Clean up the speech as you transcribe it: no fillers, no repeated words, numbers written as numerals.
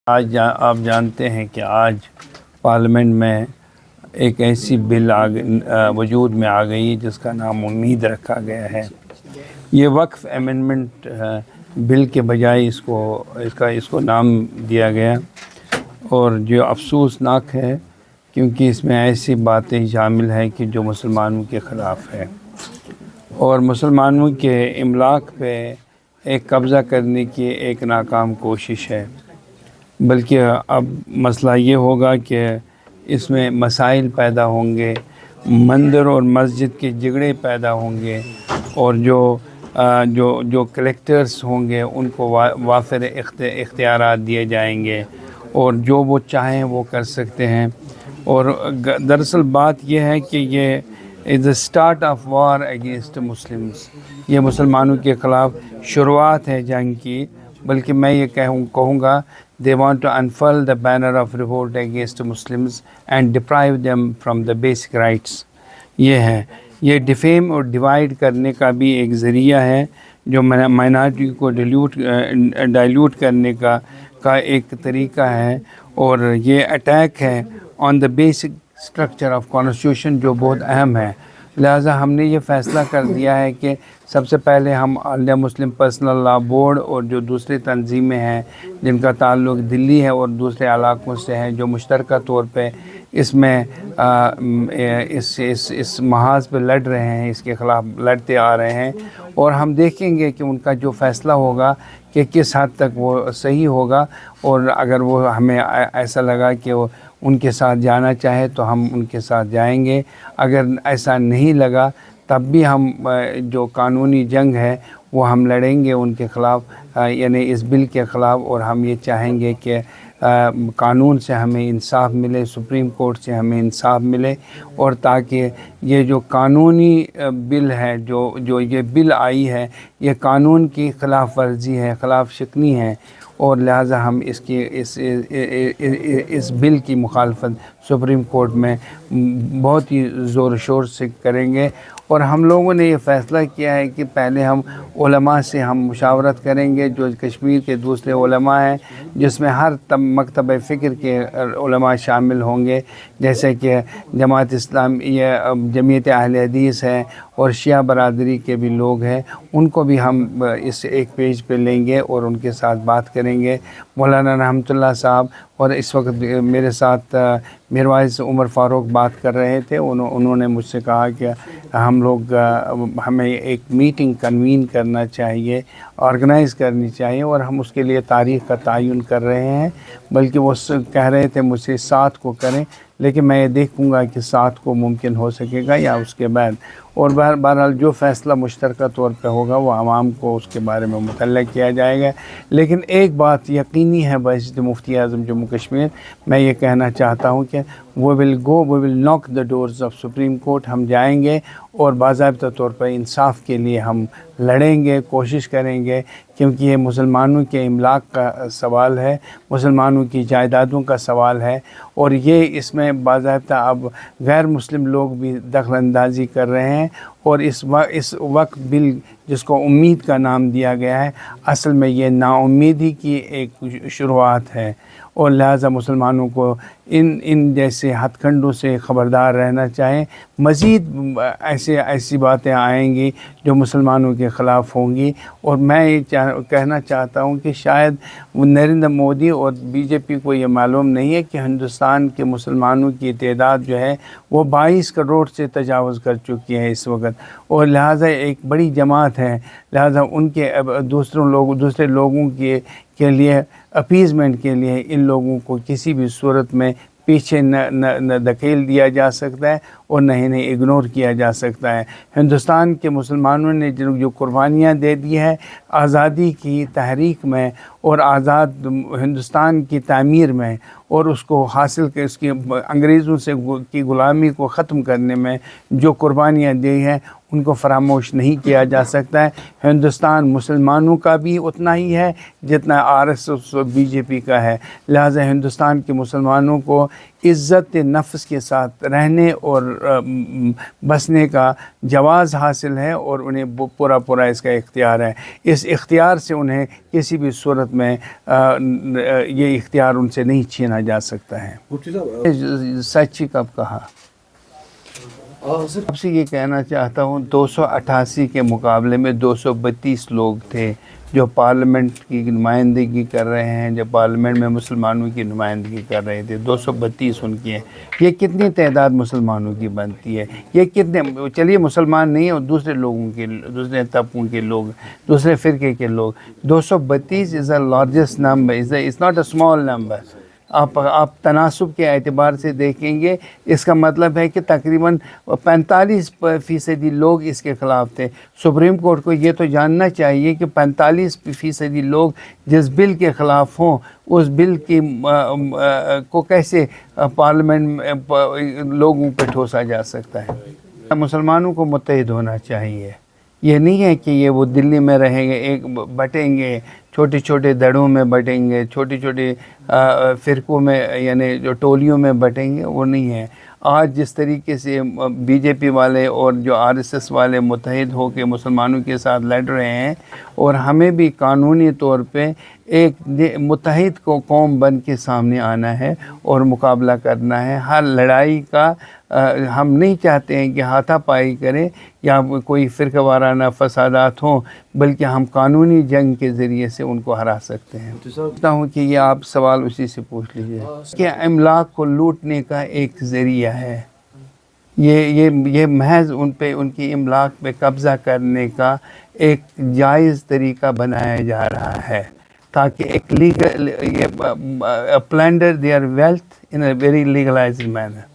آپ جانتے ہیں کہ آج پارلیمنٹ میں ایک ایسی بل وجود میں آ گئی جس کا نام امید رکھا گیا ہے۔ یہ وقف امینڈمنٹ بل کے بجائے اس کو نام دیا گیا، اور جو افسوسناک ہے کیونکہ اس میں ایسی باتیں شامل ہیں کہ جو مسلمانوں کے خلاف ہے اور مسلمانوں کے املاک پہ ایک قبضہ کرنے کی ایک ناکام کوشش ہے۔ بلکہ اب مسئلہ یہ ہوگا کہ اس میں مسائل پیدا ہوں گے، مندر اور مسجد کے جھگڑے پیدا ہوں گے، اور جو کلیکٹرز ہوں گے ان کو وافر اختیارات دیے جائیں گے اور جو وہ چاہیں وہ کر سکتے ہیں۔ اور دراصل بات یہ ہے کہ یہ is the start of war against Muslims، یہ مسلمانوں کے خلاف شروعات ہے جنگ کی۔ بلکہ میں یہ کہوں گا they want to unfurl the banner of revolt against Muslims and deprive them from the basic rights۔ یہ ڈیفیم اور ڈیوائیڈ کرنے کا بھی ایک ذریعہ ہے، جو مائنارٹی کو ڈائلیوٹ کرنے کا ایک طریقہ ہے، اور یہ اٹیک ہے on the basic structure of constitution, جو بہت اہم ہے۔ لہٰذا ہم نے یہ فیصلہ کر دیا ہے کہ سب سے پہلے ہم عالیہ مسلم پرسنل لا بورڈ اور جو دوسری تنظیمیں ہیں جن کا تعلق دلی ہے اور دوسرے علاقوں سے ہے، جو مشترکہ طور پہ اس میں اس محاذ پہ لڑ رہے ہیں، اس کے خلاف لڑتے آ رہے ہیں، اور ہم دیکھیں گے کہ ان کا جو فیصلہ ہوگا کہ کس حد تک وہ صحیح ہوگا، اور اگر وہ ہمیں ایسا لگا کہ وہ ان کے ساتھ جانا چاہے تو ہم ان کے ساتھ جائیں گے۔ اگر ایسا نہیں لگا تب بھی ہم جو قانونی جنگ ہے وہ ہم لڑیں گے ان کے خلاف، یعنی اس بل کے خلاف، اور ہم یہ چاہیں گے کہ قانون سے ہمیں انصاف ملے، سپریم کورٹ سے ہمیں انصاف ملے، اور تاکہ یہ جو قانونی بل ہے، جو یہ بل آئی ہے، یہ قانون کی خلاف ورزی ہے، خلاف شکنی ہے، اور لہٰذا ہم اس بل کی مخالفت سپریم کورٹ میں بہت ہی زور و شور سے کریں گے۔ اور ہم لوگوں نے یہ فیصلہ کیا ہے کہ پہلے ہم علماء سے ہم مشاورت کریں گے، جو کشمیر کے دوسرے علماء ہیں، جس میں ہر مکتب فکر کے علماء شامل ہوں گے، جیسے کہ جماعت اسلامیہ، جمعیت اہل حدیث ہے، اور شیعہ برادری کے بھی لوگ ہیں، ان کو بھی ہم اس ایک پیج پہ لیں گے اور ان کے ساتھ بات کریں گے۔ مولانا رحمۃ اللہ صاحب، اور اس وقت میرے ساتھ میروائز عمر فاروق بات کر رہے تھے، انہوں نے مجھ سے کہا کہ ہمیں ایک میٹنگ کنوین کرنا چاہیے، آرگنائز کرنی چاہیے، اور ہم اس کے لیے تاریخ کا تعین کر رہے ہیں۔ بلکہ وہ کہہ رہے تھے مجھ سے 7 کو کریں، لیکن میں یہ دیکھوں گا کہ 7 کو ممکن ہو سکے گا یا اس کے بعد، اور بہرحال جو فیصلہ مشترکہ طور پہ ہوگا وہ عوام کو اس کے بارے میں مطلع کیا جائے گا۔ لیکن ایک بات یقینی ہے بحیثیت مفتی اعظم جموں کشمیر، میں یہ کہنا چاہتا ہوں کہ we will knock the doors of Supreme Court، ہم جائیں گے اور باضابطہ طور پر انصاف کے لیے ہم لڑیں گے، کوشش کریں گے، کیونکہ یہ مسلمانوں کے املاک کا سوال ہے، مسلمانوں کی جائیدادوں کا سوال ہے، اور یہ اس میں باضابطہ اب غیر مسلم لوگ بھی دخل اندازی کر رہے ہیں، اور اس وقت بل جس کو امید کا نام دیا گیا ہے، اصل میں یہ نا امیدی کی ایک شروعات ہے، اور لہٰذا مسلمانوں کو ان جیسے ہتھ کنڈوں سے خبردار رہنا چاہیں۔ مزید ایسی باتیں آئیں گی جو مسلمانوں کے خلاف ہوں گی، اور میں یہ کہنا چاہتا ہوں کہ شاید نریندر مودی اور بی جے پی کو یہ معلوم نہیں ہے کہ ہندوستان کے مسلمانوں کی تعداد جو ہے وہ 22 کروڑ سے تجاوز کر چکی ہے اس وقت، اور لہٰذا ایک بڑی جماعت ہے، لہٰذا ان کے دوسرے لوگوں کے لیے اپیزمنٹ کے لیے ان لوگوں کو کسی بھی صورت میں پیچھے نہ دھکیل دیا جا سکتا ہے، اور نہ انہیں اگنور کیا جا سکتا ہے۔ ہندوستان کے مسلمانوں نے جو قربانیاں دے دی ہے آزادی کی تحریک میں اور آزاد ہندوستان کی تعمیر میں، اور اس کو حاصل کر اس کی انگریزوں سے کی غلامی کو ختم کرنے میں جو قربانیاں دی ہیں ان کو فراموش نہیں کیا جا سکتا ہے۔ ہندوستان مسلمانوں کا بھی اتنا ہی ہے جتنا RSS اور BJP کا ہے، لہٰذا ہندوستان کے مسلمانوں کو عزت نفس کے ساتھ رہنے اور بسنے کا جواز حاصل ہے، اور انہیں پورا پورا اس کا اختیار ہے. اس اختیار سے انہیں کسی بھی صورت میں یہ اختیار ان سے نہیں چھینا جا سکتا ہے. سچ ہی کب کہا. اب سے یہ کہنا چاہتا ہوں 288 کے مقابلے میں 232 لوگ تھے جو پارلیمنٹ کی نمائندگی کر رہے ہیں، جو پارلیمنٹ میں مسلمانوں کی نمائندگی کر رہے تھے. 232 ان کی ہیں. یہ کتنی تعداد مسلمانوں کی بنتی ہے؟ یہ کتنے، چلیے مسلمان نہیں اور دوسرے لوگوں کے، دوسرے طبقوں کے لوگ، دوسرے فرقے کے لوگ. 232 is a largest number, it's not a small number. آپ تناسب کے اعتبار سے دیکھیں گے، اس کا مطلب ہے کہ تقریباً 45% لوگ اس کے خلاف تھے. سپریم کورٹ کو یہ تو جاننا چاہیے کہ 45% لوگ جس بل کے خلاف ہوں، اس بل کی کو کیسے پارلیمنٹ لوگوں پہ ٹھوسا جا سکتا ہے. مسلمانوں کو متحد ہونا چاہیے. یہ نہیں ہے کہ یہ وہ دلی میں رہیں گے، ایک بٹیں گے، چھوٹے چھوٹے دڑوں میں بٹیں گے، چھوٹے چھوٹے فرقوں میں، یعنی جو ٹولیوں میں بٹیں گے، وہ نہیں ہے. آج جس طریقے سے بی جے پی والے اور جو RSS والے متحد ہو کے مسلمانوں کے ساتھ لڑ رہے ہیں، اور ہمیں بھی قانونی طور پہ ایک متحد کو قوم بن کے سامنے آنا ہے اور مقابلہ کرنا ہے. ہر لڑائی کا ہم نہیں چاہتے ہیں کہ ہاتھا پائی کریں یا کوئی فرقہ وارانہ فسادات ہوں، بلکہ ہم قانونی جنگ کے ذریعے سے ان کو ہرا سکتے ہیں. سمجھتا ہوں کہ یہ آپ سوال اسی سے پوچھ لیجئے کہ املاک کو لوٹنے کا ایک ذریعہ ہے. یہ محض ان کی املاک پہ قبضہ کرنے کا ایک جائز طریقہ بنایا جا رہا ہے تاکہ ایک legal plunder their wealth in a very legalized manner.